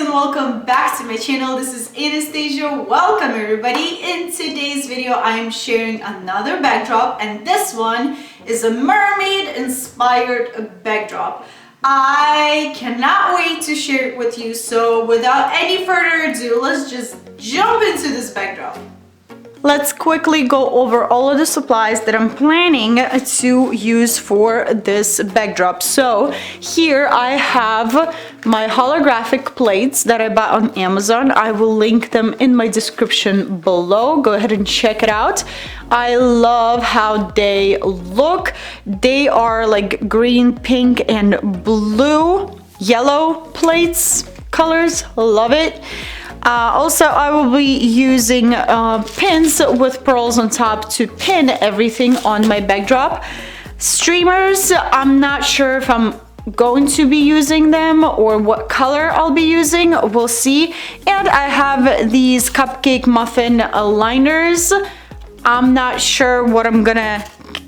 and welcome back to my channel. This is Anastasia. Welcome everybody. In today's video I am sharing another backdrop, and this one is a mermaid inspired backdrop. I cannot wait to share it with you, so without any further ado, let's just jump into this backdrop. Let's quickly go over all of the supplies that I'm planning to use for this backdrop. So here I have my holographic plates that I bought on Amazon. I will link them in my description below. Go ahead and check it out. I love how they look. They are like green, pink, and blue, yellow plates, colors. Love it. Also, I will be using pins with pearls on top to pin everything on my backdrop. Streamers, I'm not sure if I'm going to be using them or what color I'll be using. We'll see. And I have these cupcake muffin liners. I'm not sure what I'm gonna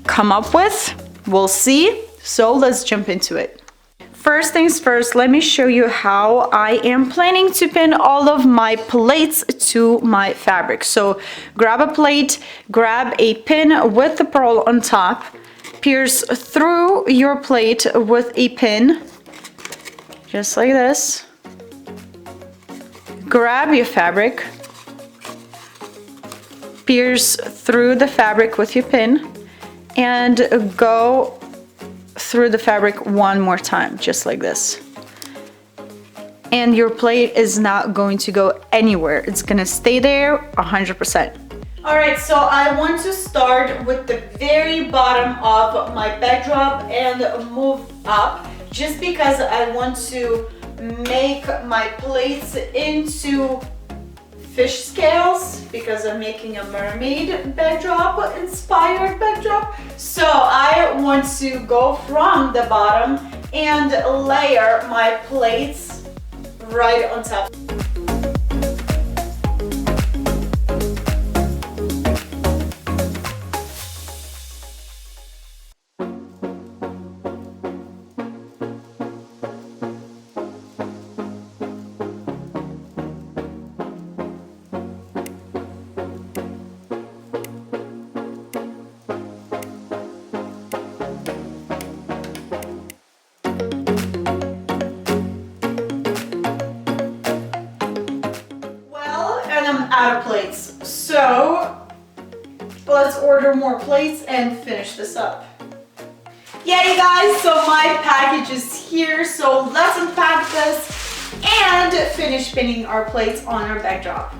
come up with. We'll see. So let's jump into it. First things first, let me show you how I am planning to pin all of my plates to my fabric. So grab a plate, grab a pin with the pearl on top, pierce through your plate with a pin, just like this. Grab your fabric, pierce through the fabric with your pin, and go through the fabric one more time, just like this. And your plate is not going to go anywhere. It's gonna stay there 100%. All right, so I want to start with the very bottom of my backdrop and move up, just because I want to make my plates into fish scales, because I'm making a mermaid backdrop, inspired backdrop. So I want to go from the bottom and layer my plates right on top. Out of plates, so let's order more plates and finish this up. Yeah, you guys, so my package is here, so let's unpack this and finish pinning our plates on our backdrop.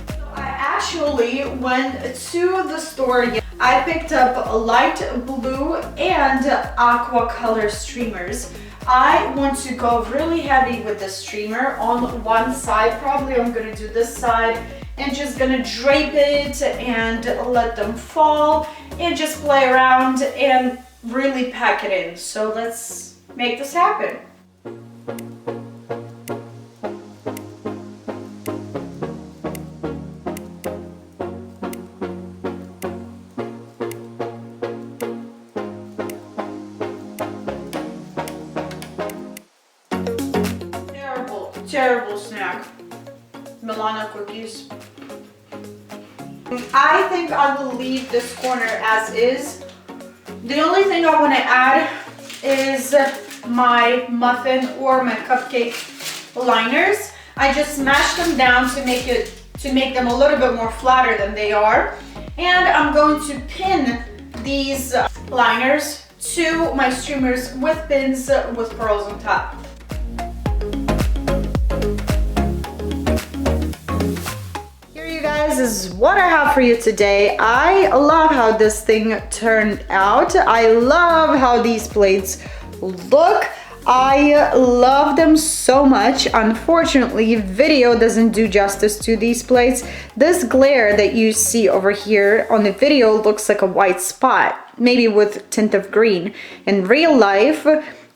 So I actually went to the store. I picked up light blue and aqua color streamers. I want to go really heavy with the streamer on one side. Probably I'm gonna do this side and just gonna drape it and let them fall and just play around and really pack it in. So let's make this happen. Terrible snack. Milano cookies. I think I will leave this corner as is. The only thing I want to add is my muffin or my cupcake liners. I just smashed them down to make them a little bit more flatter than they are. And I'm going to pin these liners to my streamers with pins with pearls on top. This is what I have for you today. I love how this thing turned out. I love how these plates look. I love them so much. Unfortunately, video doesn't do justice to these plates. This glare that you see over here on the video looks like a white spot, maybe with tint of green. In real life,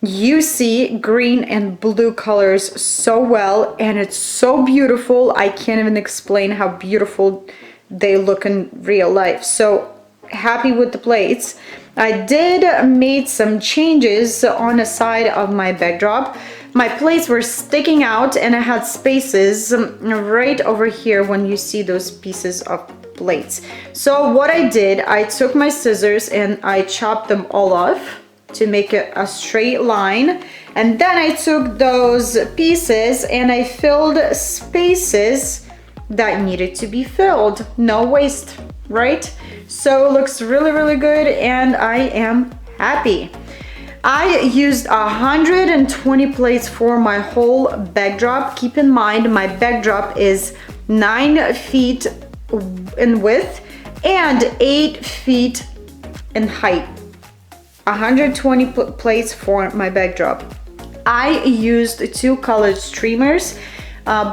you see green and blue colors so well, and it's so beautiful. I can't even explain how beautiful they look in real life. So happy with the plates. I did made some changes on the side of my backdrop. My plates were sticking out and I had spaces right over here when you see those pieces of plates. So what I did, I took my scissors and I chopped them all off to make it a straight line. And then I took those pieces and I filled spaces that needed to be filled. No waste, right? So it looks really, really good and I am happy. I used 120 plates for my whole backdrop. Keep in mind, my backdrop is 9 feet in width and 8 feet in height. 120 plates for my backdrop. I used 2 colored streamers,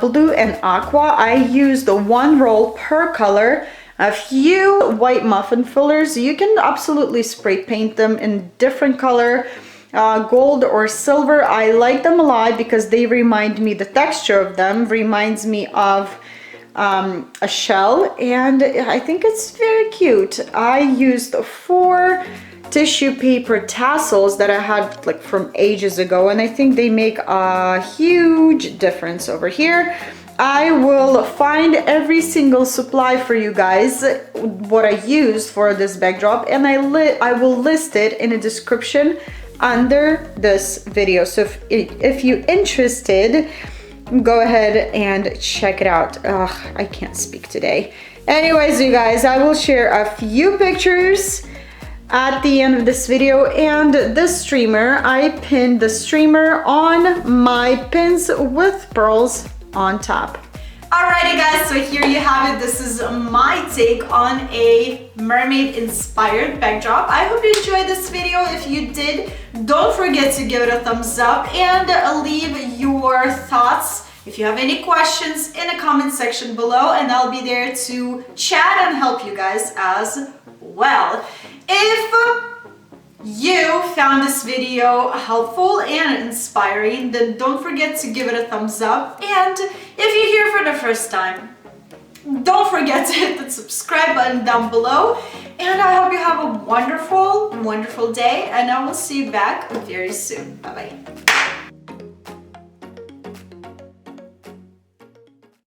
blue and aqua. I used 1 roll per color. A few white muffin fillers. You can absolutely spray paint them in different color, gold or silver. I like them a lot because they remind me, the texture of them reminds me of a shell, and I think it's very cute. I used 4 tissue paper tassels that I had like from ages ago, and I think they make a huge difference over here. I will find every single supply for you guys, what I used for this backdrop, and I will list it in the description under this video. So if you're interested, go ahead and check it out. Ugh, I can't speak today. Anyways, you guys, I will share a few pictures at the end of this video, and this streamer, I pinned the streamer on my pins with pearls on top. Alrighty guys, so here you have it. This is my take on a mermaid inspired backdrop. I hope you enjoyed this video. If you did, don't forget to give it a thumbs up and leave your thoughts. If you have any questions, in the comment section below, and I'll be there to chat and help you guys as well. If you found this video helpful and inspiring, then don't forget to give it a thumbs up. And if you're here for the first time, don't forget to hit the subscribe button down below. And I hope you have a wonderful, wonderful day, and I will see you back very soon. Bye-bye.